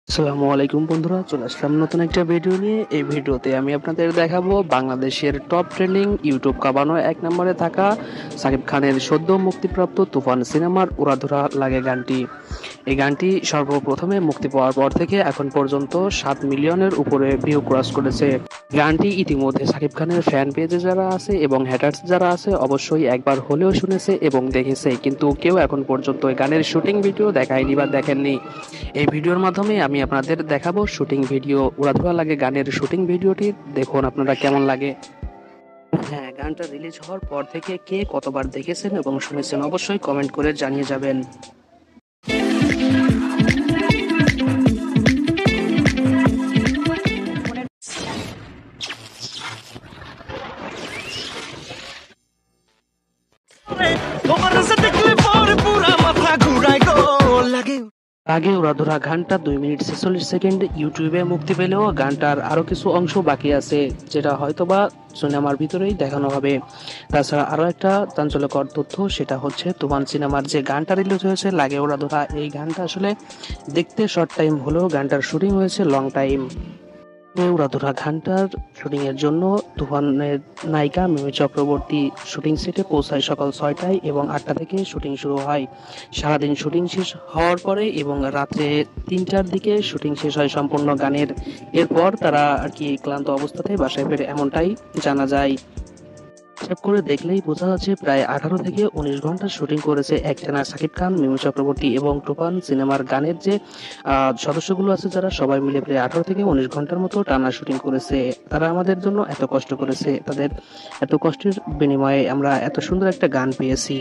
আসসালামু আলাইকুম বন্ধুরা, চলে আসলাম নতুন একটা ভিডিও নিয়ে। এই ভিডিওতে আমি আপনাদের দেখাবো বাংলাদেশের টপ ট্রেন্ডিং ইউটিউব কাঁপানো 1 নম্বরে থাকা সাকিব খানের সদ্য মুক্তিপ্রাপ্ত তুফান সিনেমার উড়াধুরা লাগে গানটি। এই গানটি সর্বপ্রথমে মুক্তি পাওয়ার পর থেকে এখন পর্যন্ত 7 মিলিয়নের উপরে ভিউ ক্রস করেছে। গানটি ইতিমধ্যে সাকিব খানের ফ্যান পেজে যারা আছে এবং হ্যাটার্স যারা আছে অবশ্যই একবার হলেও শুনেছে এবং দেখেছে, কিন্তু কেউ এখন পর্যন্ত এই গানের শুটিং ভিডিও দেখায়নি বা দেখেননি। এই ভিডিওর মাধ্যমে আমি আপনাদের দেখাবো শুটিং ভিডিও। উড়াধুরা লাগে গানের শুটিং ভিডিওটি দেখুন আপনারা কেমন লাগে। হ্যাঁ, গানটা রিলিজ হওয়ার পর থেকে কে কতবার দেখেছেন এবং শুনেছেন অবশ্যই কমেন্ট করে জানিয়ে যাবেন। আগে উড়াধুরা গানটা 2 মিনিট 46 সেকেন্ড ইউটিউবে মুক্তি পেলেও গানটার আরো কিছু অংশ বাকি আছে, যেটা হয়তোবা সিনেমার ভিতরেই দেখানো হবে। তাছাড়া আরো একটা চাঞ্চল্যকর তথ্য, সেটা হচ্ছে তুফান সিনেমার যে গানটা রিলিজ হয়েছে লাগে উড়াধুরা, এই গানটা আসলে দেখতে শর্ট টাইম হলেও গানটার শুটিং হয়েছে লং টাইম। উড়াধুরা গানটার শুটিং এর জন্য তুফানের নায়িকা মিমি চক্রবর্তী শুটিং সেটে পৌঁছায় সকাল 6টায় এবং 8টা থেকে শুটিং শুরু হয়। সারাদিন শুটিং শেষ হওয়ার পরে এবং রাত্রে 3টার দিকে শুটিং শেষ হয় সম্পূর্ণ গানের। এরপর তারা আর কি ক্লান্ত অবস্থাতে বাসায় ফেরে, এমনটাই জানা যায়। হিসাব করে দেখলেই বোঝা যাচ্ছে প্রায় 18 থেকে 19 ঘন্টা শুটিং করেছে একটানা সাকিব খান, মিমি চক্রবর্তী এবং তুফান সিনেমার গানের যে সদস্যগুলো আছে যারা সবাই মিলে প্রায় 18 থেকে 19 ঘন্টার মতো টানা শুটিং করেছে। তারা আমাদের জন্য এত কষ্ট করেছে, তাদের এত কষ্টের বিনিময়ে আমরা এত সুন্দর একটা গান পেয়েছি।